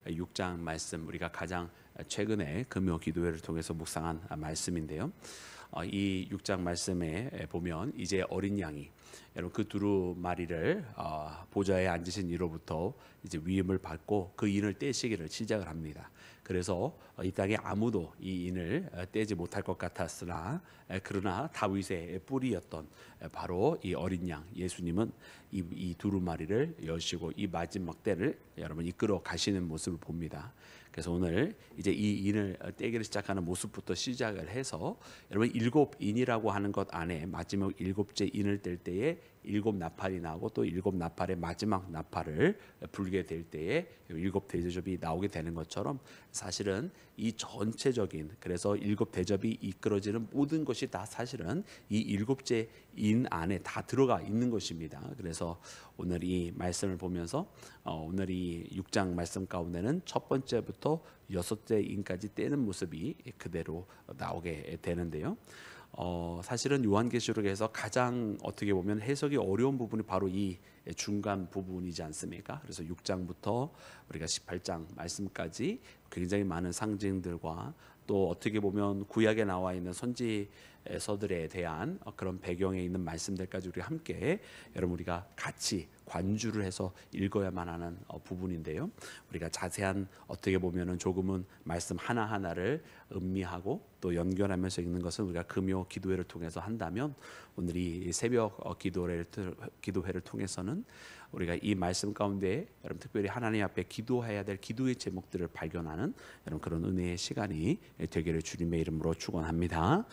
6장 말씀, 우리가 가장 최근에 금요 기도회를 통해서 묵상한 말씀인데요. 이 6장 말씀에 보면 이제 어린 양이, 여러분 그 두루마리를 보좌에 앉으신 이로부터 이제 위임을 받고 그 인을 떼시기를 시작을 합니다. 그래서 이 땅에 아무도 이 인을 떼지 못할 것 같았으나, 그러나 다윗의 뿌리였던 바로 이 어린 양 예수님은 이 두루마리를 여시고 이 마지막 때를 여러분 이끌어 가시는 모습을 봅니다. 그래서 오늘 이제 이 인을 떼기를 시작하는 모습부터 시작을 해서, 여러분 일곱 인이라고 하는 것 안에 마지막 일곱째 인을 뗄 때에 일곱 나팔이 나오고, 또 일곱 나팔의 마지막 나팔을 불게 될 때에 일곱 대접이 나오게 되는 것처럼, 사실은 이 전체적인, 그래서 일곱 대접이 이끌어지는 모든 것이 다 사실은 이 일곱째 인 안에 다 들어가 있는 것입니다. 그래서 오늘 이 말씀을 보면서 오늘 이 6장 말씀 가운데는 첫 번째부터 여섯째 인까지 떼는 모습이 그대로 나오게 되는데요. 사실은 요한계시록에서 가장 어떻게 보면 해석이 어려운 부분이 바로 이 중간 부분이지 않습니까? 그래서 6장부터 우리가 18장 말씀까지 굉장히 많은 상징들과, 또 어떻게 보면 구약에 나와 있는 선지서들에 대한 그런 배경에 있는 말씀들까지 우리 함께 여러분 우리가 같이 관주를 해서 읽어야만 하는 부분인데요. 우리가 자세한 어떻게 보면은 조금은 말씀 하나하나를 음미하고 또 연결하면서 읽는 것은 우리가 금요 기도회를 통해서 한다면, 오늘 이 새벽 기도회를 통해서는 우리가 이 말씀 가운데 여러분 특별히 하나님 앞에 기도해야 될 기도의 제목들을 발견하는 여러분 그런 은혜의 시간이 되기를 주님의 이름으로 축원합니다.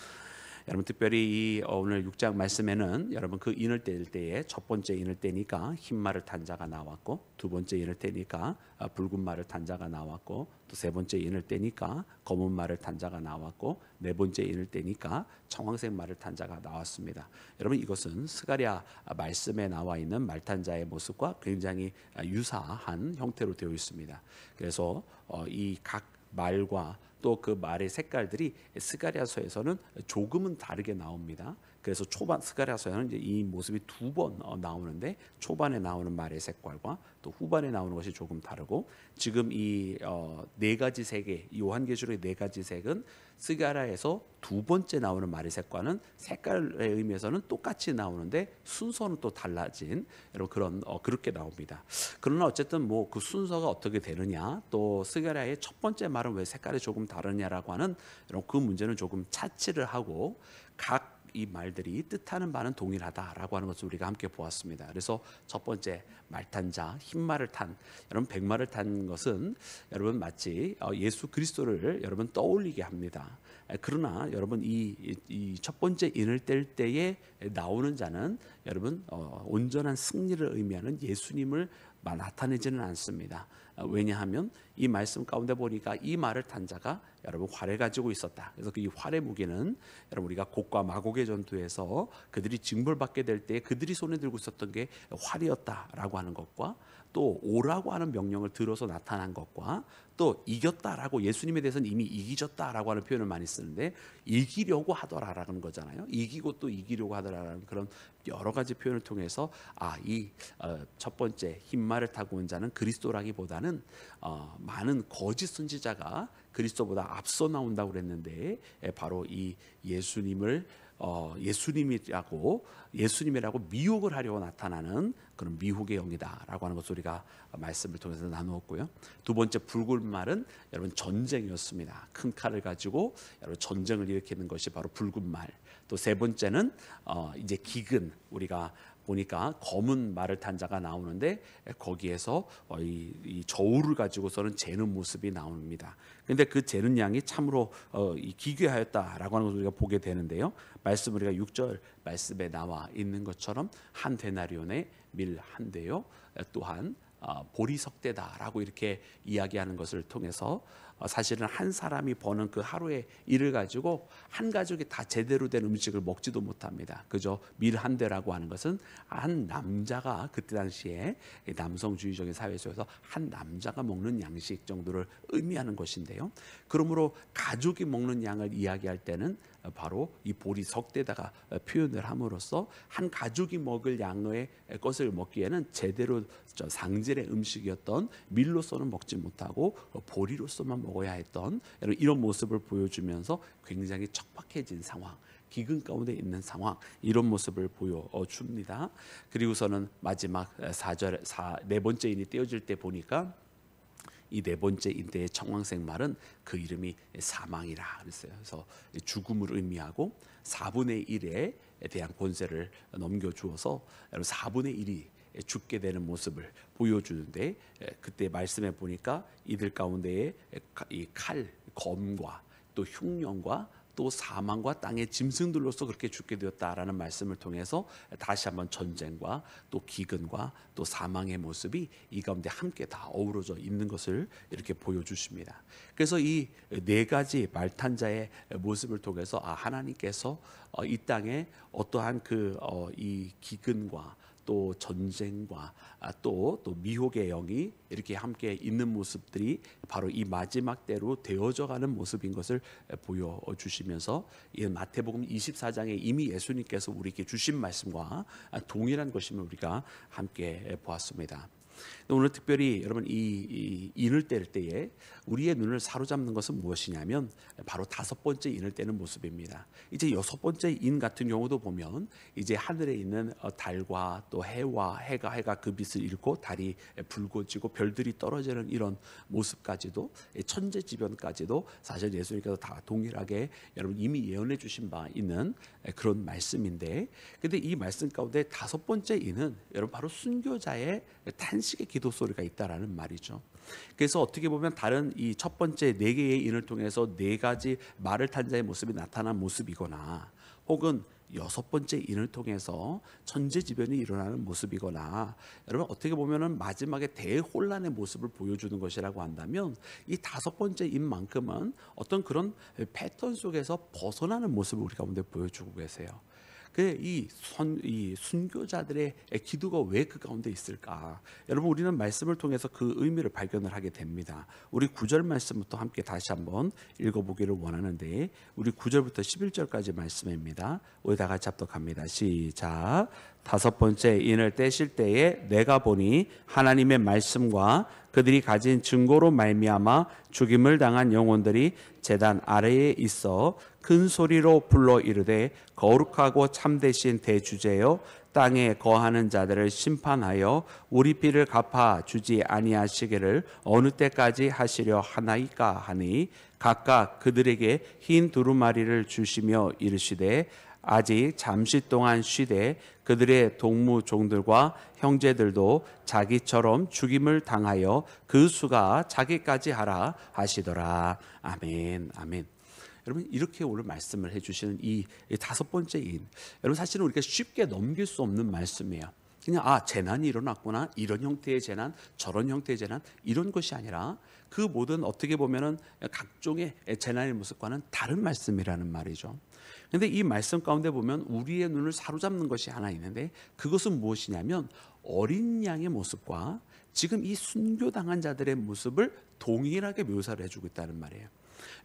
여러분 특별히 오늘 6장 말씀에는 여러분 그 인을 뗄 때에 첫 번째 인을 떼니까 흰 말을 탄 자가 나왔고, 두 번째 인을 떼니까 붉은 말을 탄 자가 나왔고, 또 세 번째 인을 떼니까 검은 말을 탄 자가 나왔고, 네 번째 인을 떼니까 청황색 말을 탄 자가 나왔습니다. 여러분 이것은 스가랴 말씀에 나와 있는 말탄 자의 모습과 굉장히 유사한 형태로 되어 있습니다. 그래서 이 각 말과 또 그 말의 색깔들이 스가랴서에서는 조금은 다르게 나옵니다. 그래서 초반 스가랴서에는 이제 이 모습이 두 번 나오는데, 초반에 나오는 말의 색깔과 또 후반에 나오는 것이 조금 다르고, 지금 이 네 가지 색의 요한계시록의 네 가지 색은 스가랴에서 두 번째 나오는 말의 색과는 색깔의 의미에서는 똑같이 나오는데 순서는 또 달라진 여러분 그런 그렇게 나옵니다. 그러나 어쨌든 뭐 그 순서가 어떻게 되느냐, 또 스가랴의 첫 번째 말은 왜 색깔이 조금 다르냐라고 하는 여러분 그 문제는 조금 차치를 하고, 각 이 말들이 뜻하는 바는 동일하다라고 하는 것을 우리가 함께 보았습니다. 그래서 첫 번째 말탄 자, 흰 말을 탄, 여러분 백마를 탄 것은 여러분 마치 예수 그리스도를 여러분 떠올리게 합니다. 그러나 여러분 이 첫 번째 인을 뗄 때에 나오는 자는 여러분 온전한 승리를 의미하는 예수님을 나타내지는 않습니다. 왜냐하면 이 말씀 가운데 보니까 이 말을 탄 자가 여러분 활을 가지고 있었다. 그래서 그 이 활의 무게는 여러분 우리가 곡과 마곡의 전투에서 그들이 징벌받게 될 때 그들이 손에 들고 있었던 게 활이었다라고 하는 것과, 또 오라고 하는 명령을 들어서 나타난 것과, 또 이겼다라고, 예수님에 대해서는 이미 이기셨다라고 하는 표현을 많이 쓰는데 이기려고 하더라라는 거잖아요. 이기고 또 이기려고 하더라라는 그런 여러 가지 표현을 통해서 이 첫 번째 흰 말을 타고 온 자는 그리스도라기보다는 많은 거짓 선지자가 그리스도보다 앞서 나온다고 그랬는데, 바로 이 예수님이라고 미혹을 하려고 나타나는 그런 미혹의 영이다라고 하는 것을 우리가 말씀을 통해서 나누었고요. 두 번째 붉은 말은 여러분 전쟁이었습니다. 큰 칼을 가지고 여러분 전쟁을 일으키는 것이 바로 붉은 말. 또 세 번째는 이제 기근, 우리가 보니까 검은 말을 탄 자가 나오는데, 거기에서 이 저울을 가지고서는 재는 모습이 나옵니다. 그런데 그 재는 양이 참으로 기괴하였다라고 하는 것을 우리가 보게 되는데요. 말씀 우리가 6절 말씀에 나와 있는 것처럼 한 데나리온에 밀 한 대요, 또한 보리석대다라고 이렇게 이야기하는 것을 통해서 사실은 한 사람이 버는 그 하루의 일을 가지고 한 가족이 다 제대로 된 음식을 먹지도 못합니다. 그저 밀 한 대라고 하는 것은 한 남자가, 그때 당시에 남성주의적인 사회 속에서 한 남자가 먹는 양식 정도를 의미하는 것인데요. 그러므로 가족이 먹는 양을 이야기할 때는 바로 이 보리석대다가 표현을 함으로써 한 가족이 먹을 양의 것을 먹기에는 제대로 상질의 음식이었던 밀로서는 먹지 못하고 보리로서만 먹어야 했던 이런 모습을 보여주면서 굉장히 척박해진 상황, 기근 가운데 있는 상황, 이런 모습을 보여줍니다. 그리고서는 마지막 4절 네 번째 인이 떼어질 때 보니까 이 네 번째 인대의 청황색 말은 그 이름이 사망이라 그랬어요. 그래서 죽음을 의미하고 4분의 1에 대한 권세를 넘겨주어서 4분의 1이 죽게 되는 모습을 보여주는데, 그때 말씀해 보니까 이들 가운데에 이 칼, 검과 또 흉년과 또 사망과 땅의 짐승들로서 그렇게 죽게 되었다라는 말씀을 통해서 다시 한번 전쟁과 또 기근과 또 사망의 모습이 이 가운데 함께 다 어우러져 있는 것을 이렇게 보여주십니다. 그래서 이 네 가지 말탄자의 모습을 통해서 하나님께서 이 땅에 어떠한 이 기근과 또 전쟁과 또 미혹의 영이 이렇게 함께 있는 모습들이 바로 이 마지막 때로 되어져가는 모습인 것을 보여주시면서 이 마태복음 24장에 이미 예수님께서 우리에게 주신 말씀과 동일한 것임을 우리가 함께 보았습니다. 오늘 특별히 여러분 이 인을 뗄 때에 우리의 눈을 사로잡는 것은 무엇이냐면 바로 다섯 번째 인을 떼는 모습입니다. 이제 여섯 번째 인 같은 경우도 보면 이제 하늘에 있는 달과 또 해가 그 빛을 잃고 달이 붉어지고 별들이 떨어지는 이런 모습까지도, 천재지변까지도 사실 예수님께서 다 동일하게 여러분 이미 예언해 주신 바 있는 그런 말씀인데, 근데 이 말씀 가운데 다섯 번째 인은 여러분 바로 순교자의 탄식의 기도 소리가 있다라는 말이죠. 그래서 어떻게 보면 다른 이 첫 번째 네 개의 인을 통해서 네 가지 말을 탄 자의 모습이 나타난 모습이거나, 혹은 여섯 번째 인을 통해서 천재지변이 일어나는 모습이거나, 여러분 어떻게 보면은 마지막에 대혼란의 모습을 보여주는 것이라고 한다면 이 다섯 번째 인만큼은 어떤 그런 패턴 속에서 벗어나는 모습을 우리 가운데 보여주고 계세요. 이 순교자들의 기도가 왜 그 가운데 있을까? 여러분 우리는 말씀을 통해서 그 의미를 발견을 하게 됩니다. 우리 9절 말씀부터 함께 다시 한번 읽어보기를 원하는데, 우리 9절부터 11절까지 말씀입니다. 우리 다 같이 합독합니다. 시작. 다섯 번째 인을 떼실 때에 내가 보니 하나님의 말씀과 그들이 가진 증거로 말미암아 죽임을 당한 영혼들이 제단 아래에 있어 큰 소리로 불러 이르되 거룩하고 참되신 대주제여 땅에 거하는 자들을 심판하여 우리 피를 갚아 주지 아니하시기를 어느 때까지 하시려 하나이까 하니, 각각 그들에게 흰 두루마리를 주시며 이르시되 아직 잠시 동안 쉬되 그들의 동무종들과 형제들도 자기처럼 죽임을 당하여 그 수가 자기까지 하라 하시더라. 아멘. 아멘. 여러분 이렇게 오늘 말씀을 해주시는 이 다섯 번째 인, 여러분 사실은 우리가 쉽게 넘길 수 없는 말씀이에요. 그냥 재난이 일어났구나, 이런 형태의 재난, 저런 형태의 재난, 이런 것이 아니라 그 모든 어떻게 보면은 각종의 재난의 모습과는 다른 말씀이라는 말이죠. 그런데 이 말씀 가운데 보면 우리의 눈을 사로잡는 것이 하나 있는데, 그것은 무엇이냐면 어린 양의 모습과 지금 이 순교당한 자들의 모습을 동일하게 묘사를 해주고 있다는 말이에요.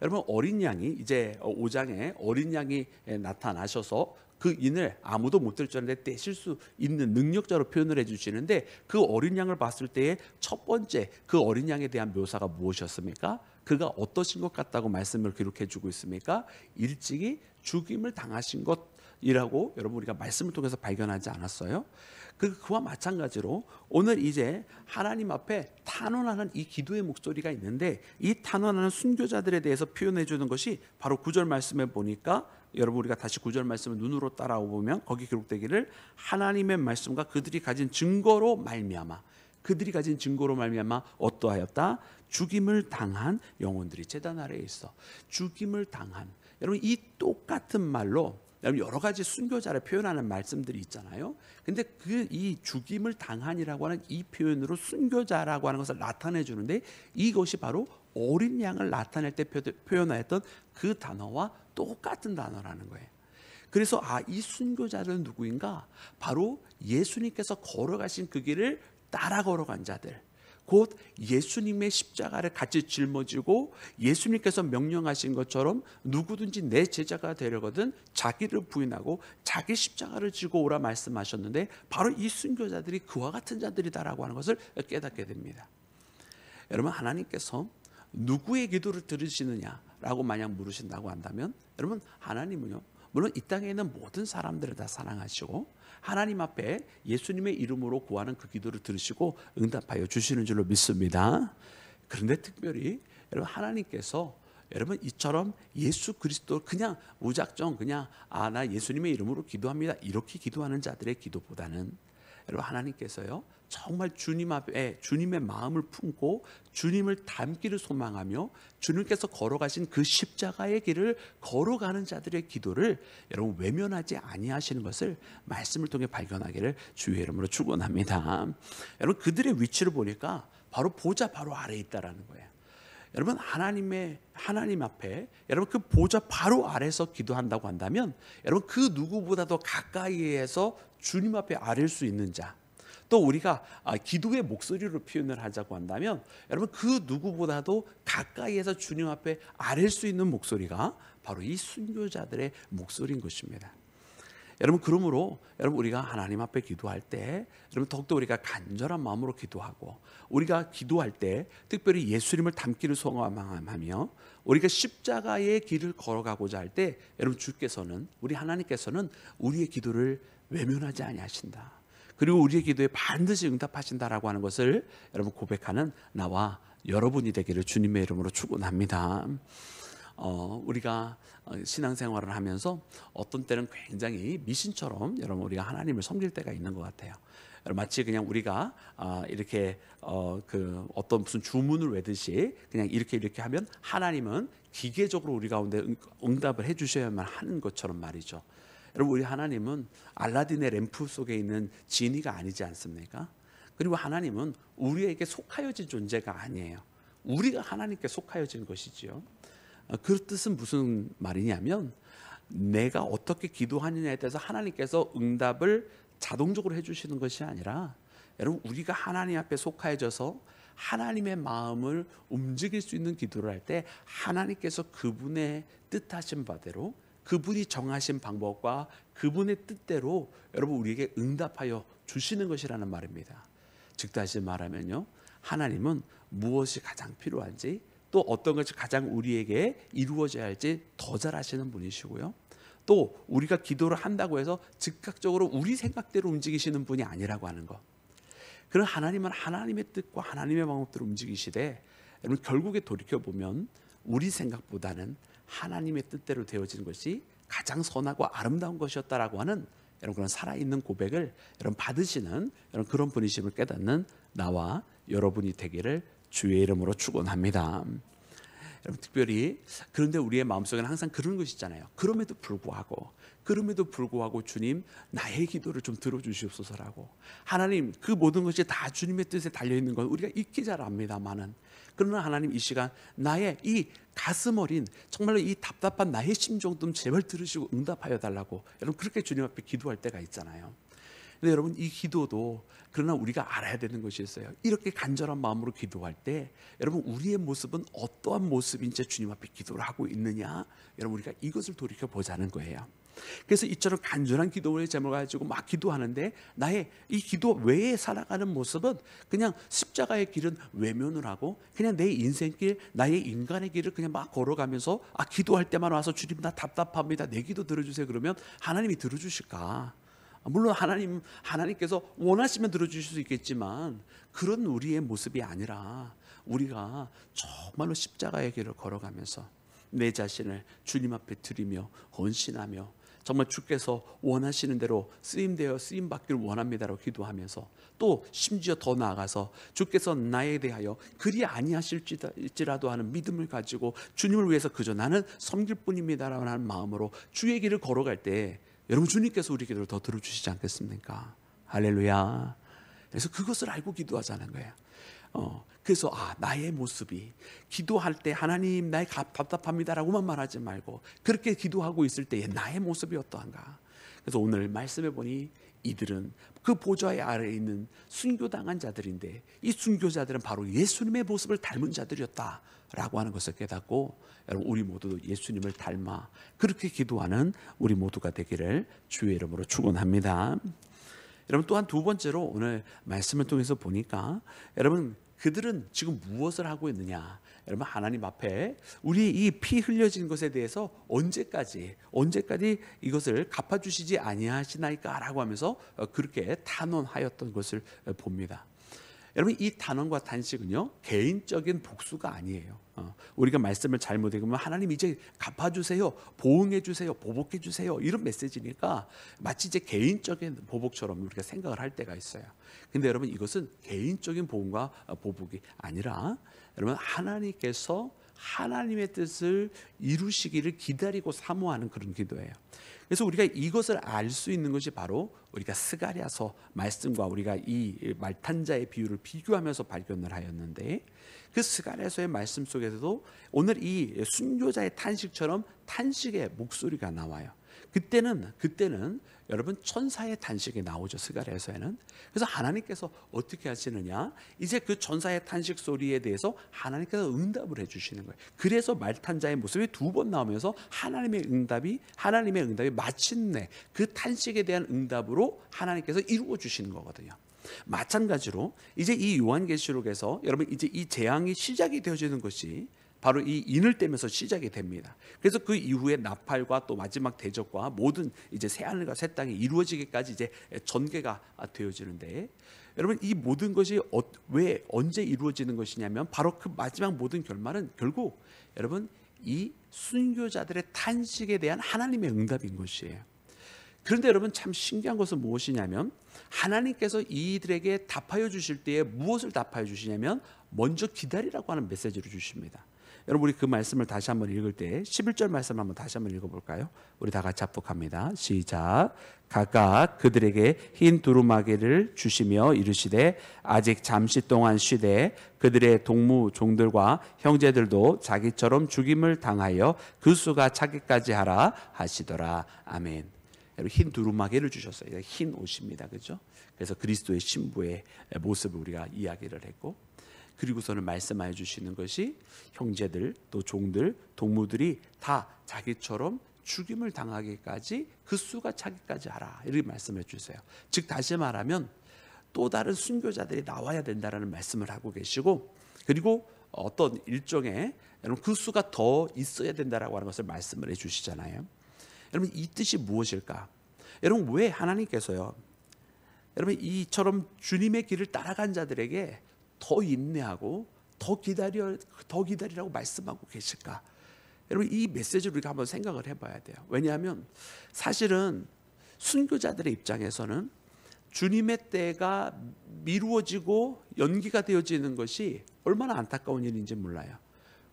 여러분 어린 양이 이제 5장에 어린 양이 나타나셔서 그 인을 아무도 못 뗄 줄 알았는데 떼실 수 있는 능력자로 표현을 해주시는데, 그 어린 양을 봤을 때의 첫 번째 그 어린 양에 대한 묘사가 무엇이었습니까? 그가 어떠신 것 같다고 말씀을 기록해 주고 있습니까? 일찍이 죽임을 당하신 것이라고 여러분 우리가 말씀을 통해서 발견하지 않았어요? 그와 마찬가지로 오늘 이제 하나님 앞에 탄원하는 이 기도의 목소리가 있는데, 이 탄원하는 순교자들에 대해서 표현해 주는 것이 바로 9절 말씀에 보니까, 여러분 우리가 다시 9절 말씀을 눈으로 따라오면 거기 기록되기를 하나님의 말씀과 그들이 가진 증거로 말미암아, 그들이 가진 증거로 말미암아 어떠하였다? 죽임을 당한 영혼들이 제단 아래에 있어. 죽임을 당한, 여러분 이 똑같은 말로 여러 가지 순교자를 표현하는 말씀들이 있잖아요. 근데 이 죽임을 당한이라고 하는 이 표현으로 순교자라고 하는 것을 나타내 주는데, 이것이 바로 어린 양을 나타낼 때 표현하였던 그 단어와 똑같은 단어라는 거예요. 그래서 이 순교자들은 누구인가? 바로 예수님께서 걸어가신 그 길을 따라 걸어간 자들, 곧 예수님의 십자가를 같이 짊어지고 예수님께서 명령하신 것처럼 누구든지 내 제자가 되려거든 자기를 부인하고 자기 십자가를 지고 오라 말씀하셨는데, 바로 이 순교자들이 그와 같은 자들이다라고 하는 것을 깨닫게 됩니다. 여러분, 하나님께서 누구의 기도를 들으시느냐라고 만약 물으신다고 한다면, 여러분, 하나님은요, 물론 이 땅에 있는 모든 사람들을 다 사랑하시고 하나님 앞에 예수님의 이름으로 구하는 그 기도를 들으시고 응답하여 주시는 줄로 믿습니다. 그런데 특별히 여러분, 하나님께서 여러분 이처럼 예수 그리스도 그냥 무작정 그냥 나 예수님의 이름으로 기도합니다 이렇게 기도하는 자들의 기도보다는, 여러분, 하나님께서요 정말 주님 앞에 주님의 마음을 품고 주님을 닮기를 소망하며 주님께서 걸어가신 그 십자가의 길을 걸어가는 자들의 기도를 여러분 외면하지 아니하시는 것을 말씀을 통해 발견하기를 주의 이름으로 축원합니다. 여러분, 그들의 위치를 보니까 바로 보좌 바로 아래에 있다라는 거예요. 여러분, 하나님 앞에 여러분 그 보좌 바로 아래에서 기도한다고 한다면, 여러분 그 누구보다도 가까이에서 주님 앞에 아뢰일 수 있는 자, 또 우리가 기도의 목소리로 표현을 하자고 한다면, 여러분 그 누구보다도 가까이에서 주님 앞에 아뢰일 수 있는 목소리가 바로 이 순교자들의 목소리인 것입니다. 여러분, 그러므로 여러분 우리가 하나님 앞에 기도할 때 여러분 더욱더 우리가 간절한 마음으로 기도하고, 우리가 기도할 때 특별히 예수님을 닮기를 소망하며 우리가 십자가의 길을 걸어가고자 할 때, 여러분 주께서는, 우리 하나님께서는 우리의 기도를 외면하지 아니하신다, 그리고 우리의 기도에 반드시 응답하신다라고 하는 것을 여러분 고백하는 나와 여러분이 되기를 주님의 이름으로 축원합니다. 우리가 신앙생활을 하면서 어떤 때는 굉장히 미신처럼 여러분 우리가 하나님을 섬길 때가 있는 것 같아요. 마치 그냥 우리가 이렇게 어떤 무슨 주문을 외듯이 그냥 이렇게 하면 하나님은 기계적으로 우리 가운데 응답을 해주셔야만 하는 것처럼 말이죠. 여러분, 우리 하나님은 알라딘의 램프 속에 있는 지니가 아니지 않습니까? 그리고 하나님은 우리에게 속하여진 존재가 아니에요. 우리가 하나님께 속하여진 것이지요. 그 뜻은 무슨 말이냐면, 내가 어떻게 기도하느냐에 대해서 하나님께서 응답을 자동적으로 해주시는 것이 아니라, 여러분 우리가 하나님 앞에 속하여져서 하나님의 마음을 움직일 수 있는 기도를 할 때 하나님께서 그분의 뜻하신 바대로, 그분이 정하신 방법과 그분의 뜻대로 여러분 우리에게 응답하여 주시는 것이라는 말입니다. 즉 다시 말하면요, 하나님은 무엇이 가장 필요한지, 또 어떤 것이 가장 우리에게 이루어져야 할지 더 잘 아시는 분이시고요, 또 우리가 기도를 한다고 해서 즉각적으로 우리 생각대로 움직이시는 분이 아니라고 하는 것. 그런 하나님은 하나님의 뜻과 하나님의 방법대로 움직이시되, 여러분 결국에 돌이켜보면 우리 생각보다는 하나님의 뜻대로 되어지는 것이 가장 선하고 아름다운 것이었다라고 하는 여러분 그런 살아있는 고백을 여러분 받으시는 여러분 그런 분이심을 깨닫는 나와 여러분이 되기를 주의 이름으로 축원합니다. 여러분 특별히 그런데 우리의 마음속에는 항상 그런 것이 있잖아요. 그럼에도 불구하고 주님, 나의 기도를 좀 들어주시옵소서라고. 하나님, 그 모든 것이 다 주님의 뜻에 달려있는 건 우리가 익히 잘 압니다만은, 그러나 하나님 이 시간 나의 이 가슴 어린 정말로 이 답답한 나의 심정 좀 제발 들으시고 응답하여 달라고 여러분 그렇게 주님 앞에 기도할 때가 있잖아요. 근데 여러분 이 기도도 그러나 우리가 알아야 되는 것이 있어요. 이렇게 간절한 마음으로 기도할 때 여러분 우리의 모습은 어떠한 모습인지 주님 앞에 기도를 하고 있느냐, 여러분 우리가 이것을 돌이켜보자는 거예요. 그래서 이처럼 간절한 기도의 제목을 가지고 막 기도하는데 나의 이 기도 외에 살아가는 모습은 그냥 십자가의 길은 외면을 하고 그냥 내 인생길, 나의 인간의 길을 그냥 막 걸어가면서 기도할 때만 와서 주님 나 답답합니다, 내 기도 들어주세요 그러면 하나님이 들어주실까? 물론 하나님께서 원하시면 들어주실 수 있겠지만 그런 우리의 모습이 아니라 우리가 정말로 십자가의 길을 걸어가면서 내 자신을 주님 앞에 드리며 헌신하며 정말 주께서 원하시는 대로 쓰임받기를 원합니다라고 기도하면서, 또 심지어 더 나아가서 주께서 나에 대하여 그리 아니하실지라도 하는 믿음을 가지고 주님을 위해서 그저 나는 섬길 뿐입니다라고 하는 마음으로 주의 길을 걸어갈 때 여러분 주님께서 우리 기도를 더 들어주시지 않겠습니까? 할렐루야. 그래서 그것을 알고 기도하자는 거예요. 그래서 나의 모습이 기도할 때 하나님 나의 답답합니다라고만 말하지 말고 그렇게 기도하고 있을 때의 나의 모습이 어떠한가. 그래서 오늘 말씀해 보니 이들은 그 보좌의 아래에 있는 순교당한 자들인데 이 순교자들은 바로 예수님의 모습을 닮은 자들이었다라고 하는 것을 깨닫고 여러분 우리 모두 예수님을 닮아 그렇게 기도하는 우리 모두가 되기를 주의 이름으로 축원합니다. 여러분 또한 두 번째로 오늘 말씀을 통해서 보니까 여러분 그들은 지금 무엇을 하고 있느냐? 여러분 하나님 앞에 우리의 이 피 흘려진 것에 대해서 언제까지 이것을 갚아주시지 아니하시나이까라고 하면서 그렇게 탄원하였던 것을 봅니다. 여러분 이 탄원과 탄식은요 개인적인 복수가 아니에요. 우리가 말씀을 잘못 읽으면 하나님 이제 갚아주세요, 보응해주세요, 보복해주세요 이런 메시지니까 마치 이제 개인적인 보복처럼 우리가 생각을 할 때가 있어요. 근데 여러분 이것은 개인적인 보응과 보복이 아니라 여러분 하나님께서 하나님의 뜻을 이루시기를 기다리고 사모하는 그런 기도예요. 그래서 우리가 이것을 알 수 있는 것이 바로 우리가 스가랴서 말씀과 우리가 이 말탄자의 비유를 비교하면서 발견을 하였는데 그 스가랴서의 말씀 속에서도 오늘 이 순교자의 탄식처럼 탄식의 목소리가 나와요. 그때는 여러분 천사의 탄식이 나오죠. 스가랴서에는. 그래서 하나님께서 어떻게 하시느냐? 이제 그 천사의 탄식 소리에 대해서 하나님께서 응답을 해주시는 거예요. 그래서 말탄자의 모습이 두 번 나오면서 하나님의 응답이 마침내 그 탄식에 대한 응답으로 하나님께서 이루어 주시는 거거든요. 마찬가지로 이제 이 요한계시록에서 여러분 이제 이 재앙이 시작이 되어지는 것이 바로 이 인을 떼면서 시작이 됩니다. 그래서 그 이후에 나팔과 또 마지막 대적과 모든 이제 새 하늘과 새 땅이 이루어지기까지 이제 전개가 되어지는데 여러분 이 모든 것이 왜 언제 이루어지는 것이냐면 바로 그 마지막 모든 결말은 결국 여러분 이 순교자들의 탄식에 대한 하나님의 응답인 것이에요. 그런데 여러분 참 신기한 것은 무엇이냐면 하나님께서 이들에게 답하여 주실 때에 무엇을 답하여 주시냐면 먼저 기다리라고 하는 메시지를 주십니다. 여러분 우리 그 말씀을 다시 한번 읽을 때 11절 말씀 한번 다시 한번 읽어볼까요? 우리 다 같이 합독합니다. 시작. 각각 그들에게 흰 두루마기를 주시며 이르시되 아직 잠시 동안 쉬되 그들의 동무 종들과 형제들도 자기처럼 죽임을 당하여 그 수가 차기까지 하라 하시더라. 아멘. 여러분 흰 두루마기를 주셨어요. 흰 옷입니다. 그렇죠? 그래서 그리스도의 신부의 모습을 우리가 이야기를 했고 그리고서는 말씀하여 주시는 것이 형제들 또 종들 동무들이 다 자기처럼 죽임을 당하기까지 그 수가 차기까지 하라 이렇게 말씀해 주세요. 즉 다시 말하면 또 다른 순교자들이 나와야 된다라는 말씀을 하고 계시고 그리고 어떤 일종의 여러분 그 수가 더 있어야 된다라고 하는 것을 말씀을 해주시잖아요. 여러분 이 뜻이 무엇일까? 여러분 왜 하나님께서요 여러분 이처럼 주님의 길을 따라간 자들에게 더 인내하고 더 기다리라고 말씀하고 계실까? 여러분 이 메시지를 우리가 한번 생각을 해봐야 돼요. 왜냐하면 사실은 순교자들의 입장에서는 주님의 때가 미루어지고 연기가 되어지는 것이 얼마나 안타까운 일인지 몰라요.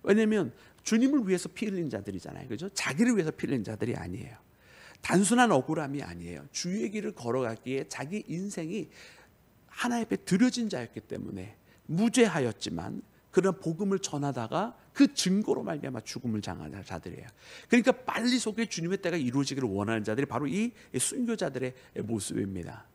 왜냐하면 주님을 위해서 피 흘린 자들이잖아요. 그죠? 자기를 위해서 피 흘린 자들이 아니에요. 단순한 억울함이 아니에요. 주의 길을 걸어가기에 자기 인생이 하나님 앞에 드려진 자였기 때문에 무죄하였지만 그런 복음을 전하다가 그 증거로 말미암아 죽음을 당하는 자들이에요. 그러니까 빨리 속에 주님의 때가 이루어지기를 원하는 자들이 바로 이 순교자들의 모습입니다.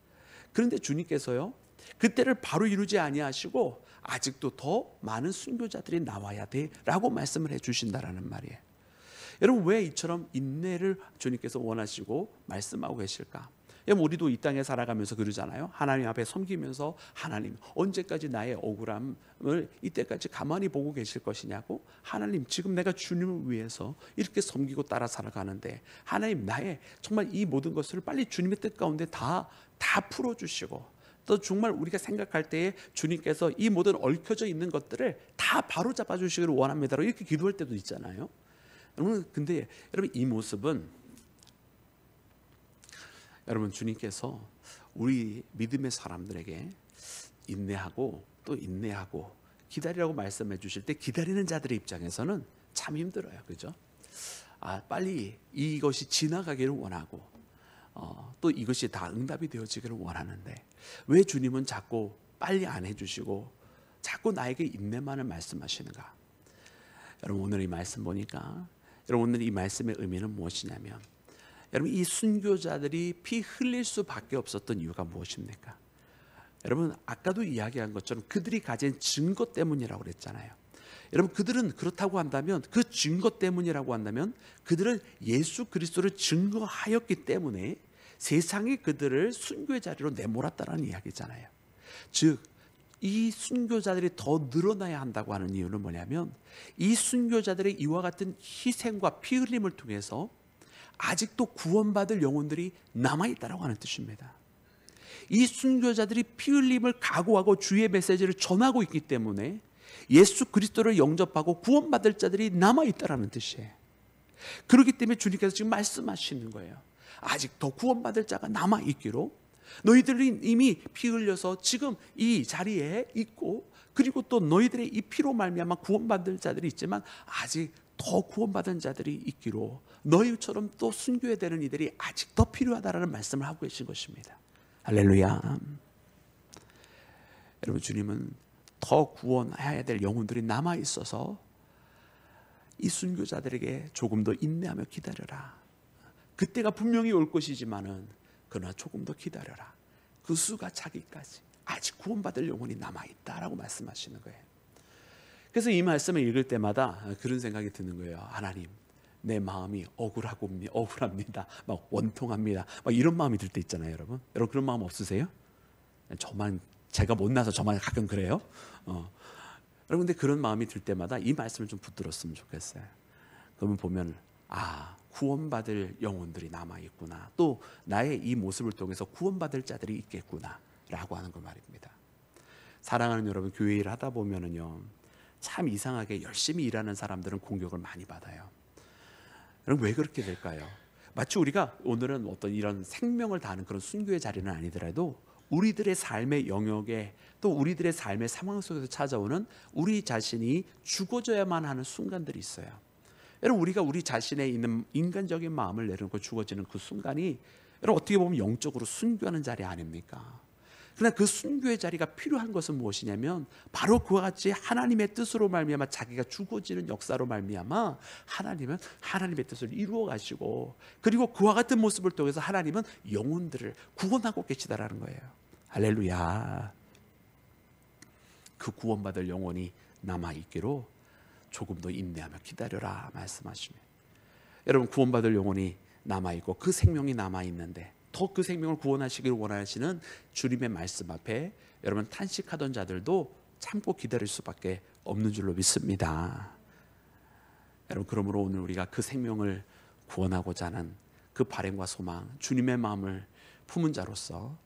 그런데 주님께서요 그때를 바로 이루지 아니하시고 아직도 더 많은 순교자들이 나와야 돼라고 말씀을 해주신다라는 말이에요. 여러분 왜 이처럼 인내를 주님께서 원하시고 말씀하고 계실까? 여러분 우리도 이 땅에 살아가면서 그러잖아요. 하나님 앞에 섬기면서 하나님 언제까지 나의 억울함을 이때까지 가만히 보고 계실 것이냐고. 하나님 지금 내가 주님을 위해서 이렇게 섬기고 따라 살아가는데 하나님 나의 정말 이 모든 것을 빨리 주님의 뜻 가운데 다 풀어주시고 또 정말 우리가 생각할 때에 주님께서 이 모든 얽혀져 있는 것들을 다 바로 잡아주시기를 원합니다. 이렇게 기도할 때도 있잖아요. 여러분 근데 여러분 이 모습은 여러분 주님께서 우리 믿음의 사람들에게 인내하고 또 인내하고 기다리라고 말씀해 주실 때 기다리는 자들의 입장에서는 참 힘들어요. 그죠? 빨리 이것이 지나가기를 원하고 또 이것이 다 응답이 되어지기를 원하는데 왜 주님은 자꾸 빨리 안 해주시고 자꾸 나에게 인내만을 말씀하시는가? 여러분 오늘 이 말씀 보니까 여러분 오늘 이 말씀의 의미는 무엇이냐면 여러분, 이 순교자들이 피 흘릴 수밖에 없었던 이유가 무엇입니까? 여러분, 아까도 이야기한 것처럼 그들이 가진 증거 때문이라고 그랬잖아요. 여러분, 그들은 그렇다고 한다면, 그 증거 때문이라고 한다면 그들은 예수 그리스도를 증거하였기 때문에 세상이 그들을 순교의 자리로 내몰았다는 이야기잖아요. 즉, 이 순교자들이 더 늘어나야 한다고 하는 이유는 뭐냐면, 이 순교자들의 이와 같은 희생과 피 흘림을 통해서 아직도 구원받을 영혼들이 남아있다고 하는 뜻입니다. 이 순교자들이 피 흘림을 각오하고 주의 메시지를 전하고 있기 때문에 예수 그리스도를 영접하고 구원받을 자들이 남아있다는 뜻이에요. 그렇기 때문에 주님께서 지금 말씀하시는 거예요. 아직 더 구원받을 자가 남아있기로, 너희들이 이미 피 흘려서 지금 이 자리에 있고, 그리고 또 너희들의 이 피로 말미암아 구원받을 자들이 있지만 아직 더 구원받은 자들이 있기로, 너희처럼 또 순교해야 되는 이들이 아직 더 필요하다라는 말씀을 하고 계신 것입니다. 할렐루야. 여러분, 주님은 더 구원해야 될 영혼들이 남아 있어서 이 순교자들에게 조금 더 인내하며 기다려라. 그때가 분명히 올 것이지만은 그러나 조금 더 기다려라. 그 수가 차기까지 아직 구원받을 영혼이 남아 있다라고 말씀하시는 거예요. 그래서 이 말씀을 읽을 때마다 그런 생각이 드는 거예요. 하나님, 내 마음이 억울합니다. 막 원통합니다. 막 이런 마음이 들 때 있잖아요, 여러분. 여러분, 그런 마음 없으세요? 제가 못나서 저만 가끔 그래요. 여러분, 근데 그런 마음이 들 때마다 이 말씀을 좀 붙들었으면 좋겠어요. 그러면 보면, 구원받을 영혼들이 남아 있구나. 또 나의 이 모습을 통해서 구원받을 자들이 있겠구나라고 하는 그 말입니다. 사랑하는 여러분, 교회 일 하다 보면은요, 참 이상하게 열심히 일하는 사람들은 공격을 많이 받아요. 여러분, 왜 그렇게 될까요? 마치 우리가 오늘은 어떤 이런 생명을 다하는 그런 순교의 자리는 아니더라도 우리들의 삶의 영역에, 또 우리들의 삶의 상황 속에서 찾아오는 우리 자신이 죽어져야만 하는 순간들이 있어요. 여러분, 우리가 우리 자신에 있는 인간적인 마음을 내려놓고 죽어지는 그 순간이, 여러분, 어떻게 보면 영적으로 순교하는 자리 아닙니까? 그러나 그 순교의 자리가 필요한 것은 무엇이냐면, 바로 그와 같이 하나님의 뜻으로 말미암아 자기가 죽어지는 역사로 말미암아 하나님은 하나님의 뜻을 이루어 가시고, 그리고 그와 같은 모습을 통해서 하나님은 영혼들을 구원하고 계시다라는 거예요. 할렐루야. 그 구원받을 영혼이 남아있기로 조금 더 인내하며 기다려라 말씀하시면, 여러분, 구원받을 영혼이 남아있고 그 생명이 남아있는데 더 그 생명을 구원하시기를 원하시는 주님의 말씀 앞에 여러분, 탄식하던 자들도 참고 기다릴 수밖에 없는 줄로 믿습니다. 여러분, 그러므로 오늘 우리가 그 생명을 구원하고자 하는 그 바람과 소망, 주님의 마음을 품은 자로서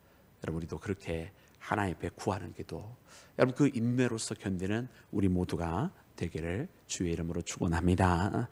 여러분, 우리도 그렇게 하나님 앞에 구하는 기도, 여러분, 그 인내로서 견디는 우리 모두가 되기를 주의 이름으로 축원합니다.